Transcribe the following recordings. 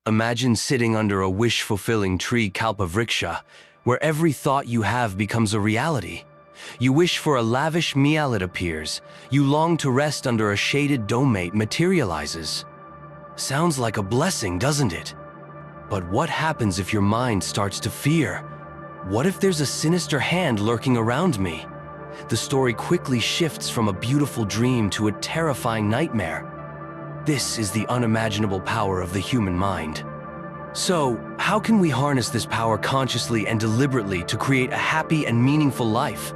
Imagine sitting under a wish-fulfilling tree Kalpavriksha, where every thought you have becomes a reality. You wish for a lavish meal that appears. You long to rest under a shaded domate materializes. Sounds like a blessing, doesn't it? But what happens if your mind starts to fear? What if there's a sinister hand lurking around me? The story quickly shifts from a beautiful dream to a terrifying nightmare. This is the unimaginable power of the human mind. So, how can we harness this power consciously and deliberately to create a happy and meaningful life?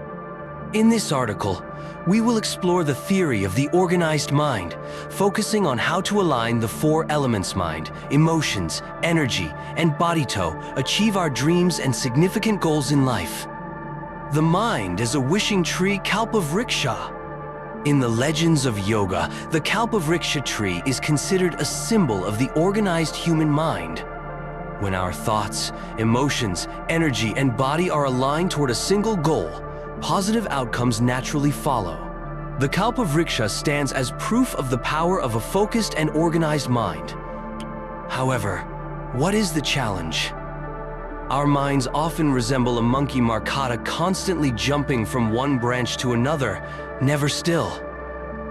In this article, we will explore the theory of the organized mind, focusing on how to align the four elements mind, emotions, energy, and body to achieve our dreams and significant goals in life. The mind is a wishing tree Kalpavriksha. In the legends of yoga, the Kalpavriksha tree is considered a symbol of the organized human mind. When our thoughts, emotions, energy, and body are aligned toward a single goal, positive outcomes naturally follow. The Kalpavriksha stands as proof of the power of a focused and organized mind. However, what is the challenge? Our minds often resemble a monkey markata, constantly jumping from one branch to another, never still.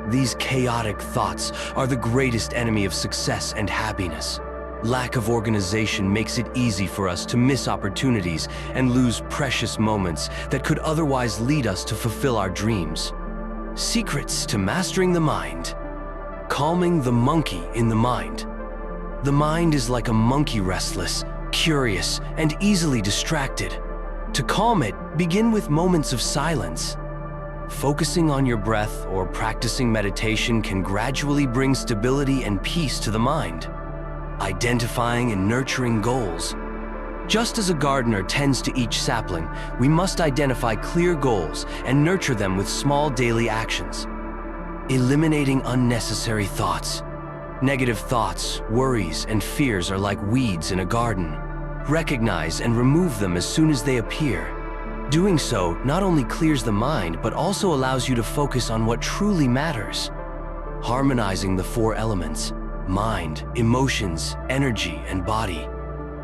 These chaotic thoughts are the greatest enemy of success and happiness. Lack of organization makes it easy for us to miss opportunities and lose precious moments that could otherwise lead us to fulfill our dreams. Secrets to mastering the mind. Calming the monkey in the mind. The mind is like a monkey, restless, curious, and easily distracted. To calm it, begin with moments of silence. Focusing on your breath or practicing meditation can gradually bring stability and peace to the mind. Identifying and nurturing goals. Just as a gardener tends to each sapling, we must identify clear goals and nurture them with small daily actions. Eliminating unnecessary thoughts. Negative thoughts, worries, and fears are like weeds in a garden. Recognize and remove them as soon as they appear. Doing so not only clears the mind, but also allows you to focus on what truly matters. Harmonizing the four elements: mind, emotions, energy, and body.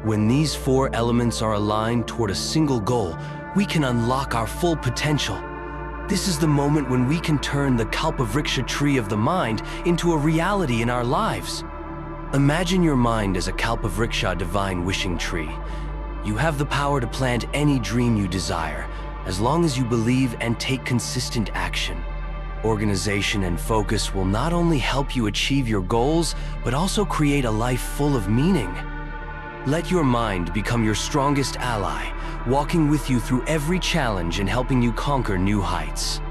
When these four elements are aligned toward a single goal, we can unlock our full potential. This is the moment when we can turn the Kalpavriksha tree of the mind into a reality in our lives. Imagine your mind as a Kalpavriksha divine wishing tree. You have the power to plant any dream you desire, as long as you believe and take consistent action. Organization and focus will not only help you achieve your goals, but also create a life full of meaning. Let your mind become your strongest ally, walking with you through every challenge and helping you conquer new heights.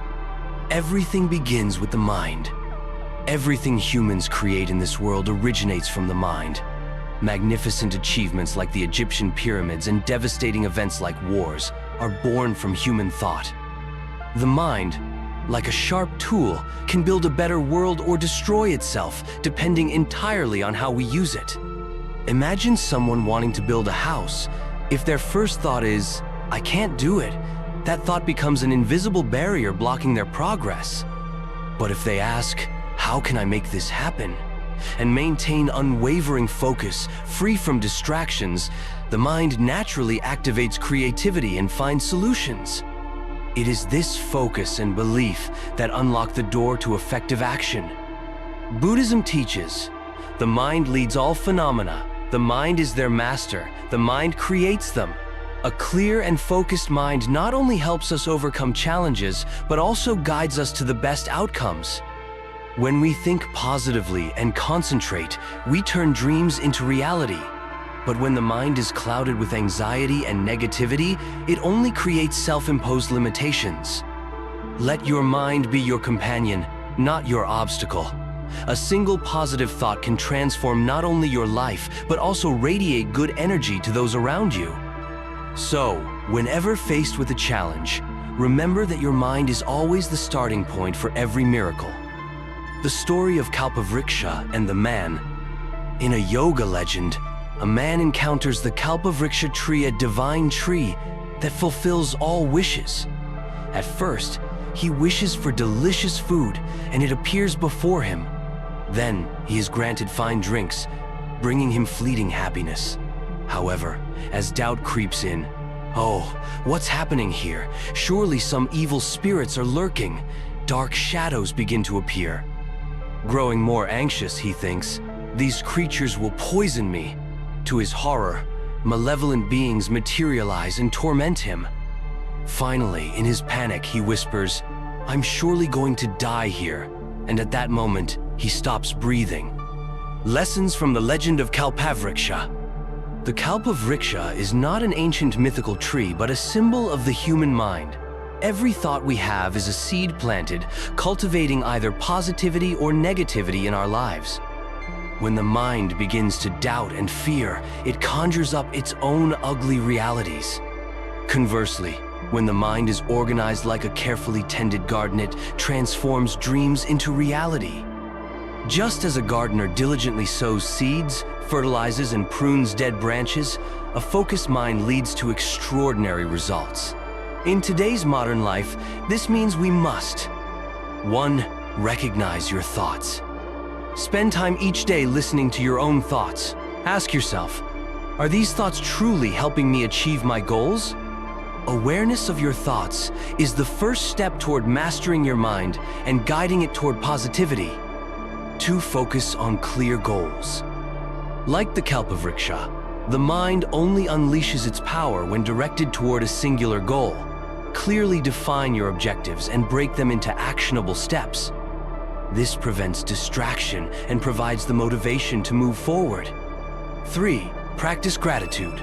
Everything begins with the mind. Everything humans create in this world originates from the mind. Magnificent achievements like the Egyptian pyramids and devastating events like wars are born from human thought. The mind, like a sharp tool, can build a better world or destroy itself, depending entirely on how we use it. Imagine someone wanting to build a house. If their first thought is, "I can't do it," that thought becomes an invisible barrier blocking their progress. But if they ask, "How can I make this happen?" and maintain unwavering focus, free from distractions, the mind naturally activates creativity and finds solutions. It is this focus and belief that unlock the door to effective action. Buddhism teaches, the mind leads all phenomena. The mind is their master. The mind creates them. A clear and focused mind not only helps us overcome challenges, but also guides us to the best outcomes. When we think positively and concentrate, we turn dreams into reality. But when the mind is clouded with anxiety and negativity, it only creates self-imposed limitations. Let your mind be your companion, not your obstacle. A single positive thought can transform not only your life, but also radiate good energy to those around you. So, whenever faced with a challenge, remember that your mind is always the starting point for every miracle. The story of Kalpavriksha and the man. In a yoga legend, a man encounters the Kalpavriksha tree, a divine tree that fulfills all wishes. At first, he wishes for delicious food and it appears before him. Then he is granted fine drinks. bringing him fleeting happiness. However, as doubt creeps in, oh, what's happening here? Surely some evil spirits are lurking. Dark shadows begin to appear. Growing more anxious, he thinks, these creatures will poison me. To his horror, malevolent beings materialize and torment him. Finally, in his panic, he whispers, "I'm surely going to die here." And at that moment, he stops breathing. Lessons from the legend of Kalpavriksha. The Kalpavriksha is not an ancient mythical tree, but a symbol of the human mind. Every thought we have is a seed planted, cultivating either positivity or negativity in our lives. When the mind begins to doubt and fear, it conjures up its own ugly realities. Conversely, when the mind is organized like a carefully tended garden, it transforms dreams into reality. Just as a gardener diligently sows seeds, fertilizes and prunes dead branches, a focused mind leads to extraordinary results. In today's modern life, this means we must 1. Recognize your thoughts. Spend time each day listening to your own thoughts. Ask yourself, are these thoughts truly helping me achieve my goals? Awareness of your thoughts is the first step toward mastering your mind and guiding it toward positivity. 2. Focus on clear goals. Like the Kalpavriksha, the mind only unleashes its power when directed toward a singular goal. Clearly define your objectives and break them into actionable steps. This prevents distraction and provides the motivation to move forward. 3. Practice gratitude.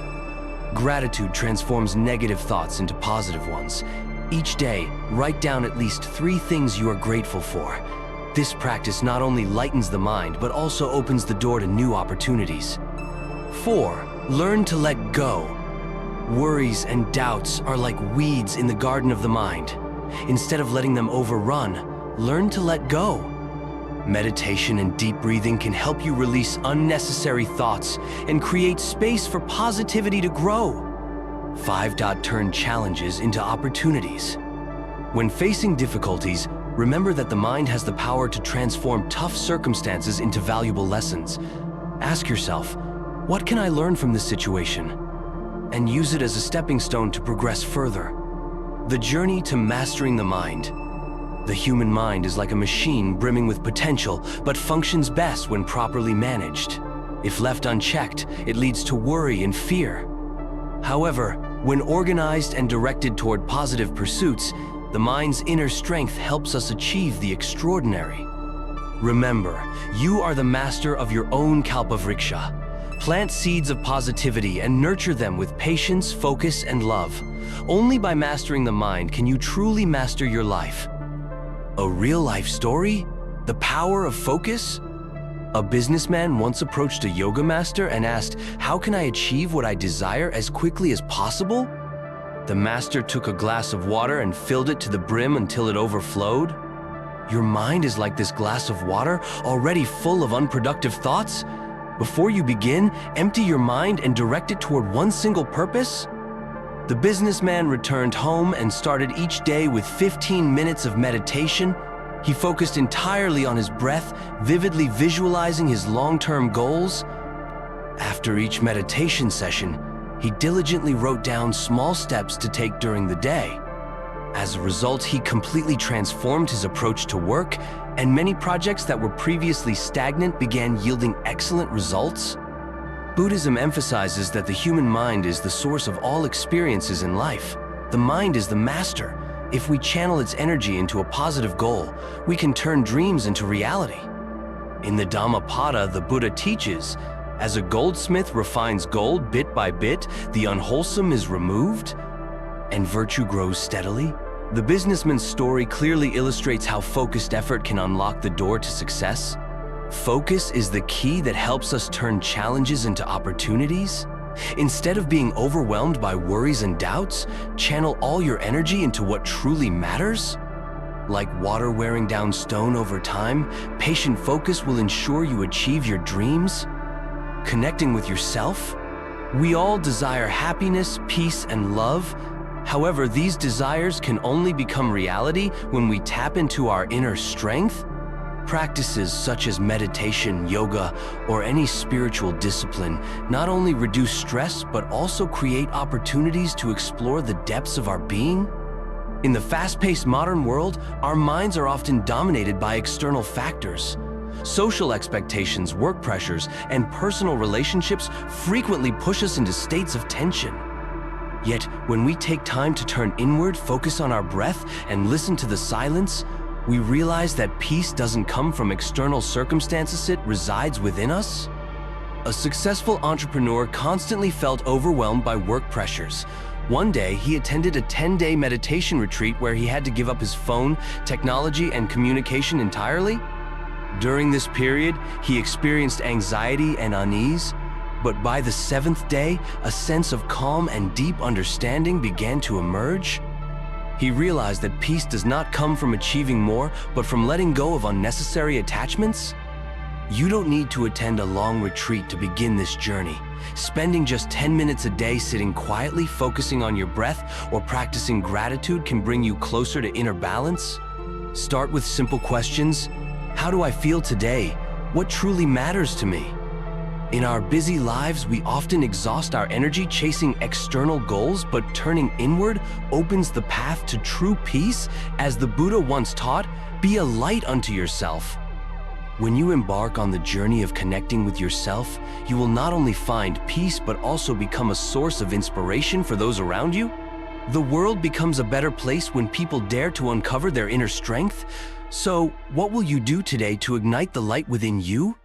Gratitude transforms negative thoughts into positive ones. Each day, write down at least 3 things you are grateful for. This practice not only lightens the mind, but also opens the door to new opportunities. 4. Learn to let go. Worries and doubts are like weeds in the garden of the mind. Instead of letting them overrun, learn to let go. Meditation and deep breathing can help you release unnecessary thoughts and create space for positivity to grow. 5. Turn challenges into opportunities. When facing difficulties, remember that the mind has the power to transform tough circumstances into valuable lessons. Ask yourself, what can I learn from this situation? And use it as a stepping stone to progress further. The journey to mastering the mind. The human mind is like a machine brimming with potential, but functions best when properly managed. If left unchecked, it leads to worry and fear. However, when organized and directed toward positive pursuits, the mind's inner strength helps us achieve the extraordinary. Remember, you are the master of your own Kalpavriksha. Plant seeds of positivity and nurture them with patience, focus, and love. Only by mastering the mind can you truly master your life. A real-life story? The power of focus? A businessman once approached a yoga master and asked, "How can I achieve what I desire as quickly as possible?" The master took a glass of water and filled it to the brim until it overflowed. Your mind is like this glass of water, already full of unproductive thoughts. Before you begin, empty your mind and direct it toward one single purpose. The businessman returned home and started each day with 15 minutes of meditation. He focused entirely on his breath, vividly visualizing his long-term goals. After each meditation session, he diligently wrote down small steps to take during the day. As a result, he completely transformed his approach to work, and many projects that were previously stagnant began yielding excellent results. Buddhism emphasizes that the human mind is the source of all experiences in life. The mind is the master. If we channel its energy into a positive goal, we can turn dreams into reality. In the Dhammapada, the Buddha teaches, as a goldsmith refines gold bit by bit, the unwholesome is removed, and virtue grows steadily. The businessman's story clearly illustrates how focused effort can unlock the door to success. Focus is the key that helps us turn challenges into opportunities. Instead of being overwhelmed by worries and doubts, channel all your energy into what truly matters. Like water wearing down stone over time, patient focus will ensure you achieve your dreams. Connecting with yourself? We all desire happiness, peace, and love. However, these desires can only become reality when we tap into our inner strength. Practices such as meditation, yoga, or any spiritual discipline not only reduce stress but also create opportunities to explore the depths of our being. In the fast-paced modern world, our minds are often dominated by external factors. Social expectations, work pressures, and personal relationships frequently push us into states of tension. Yet, when we take time to turn inward, focus on our breath, and listen to the silence, we realize that peace doesn't come from external circumstances, it resides within us. A successful entrepreneur constantly felt overwhelmed by work pressures. One day, he attended a 10-day meditation retreat where he had to give up his phone, technology, and communication entirely. During this period, he experienced anxiety and unease, but by the 7th day, a sense of calm and deep understanding began to emerge. He realized that peace does not come from achieving more, but from letting go of unnecessary attachments. You don't need to attend a long retreat to begin this journey. Spending just 10 minutes a day sitting quietly, focusing on your breath, or practicing gratitude can bring you closer to inner balance. Start with simple questions. How do I feel today? What truly matters to me? In our busy lives, we often exhaust our energy chasing external goals, but turning inward opens the path to true peace. As the Buddha once taught, be a light unto yourself. When you embark on the journey of connecting with yourself, you will not only find peace, but also become a source of inspiration for those around you. The world becomes a better place when people dare to uncover their inner strength. So, what will you do today to ignite the light within you?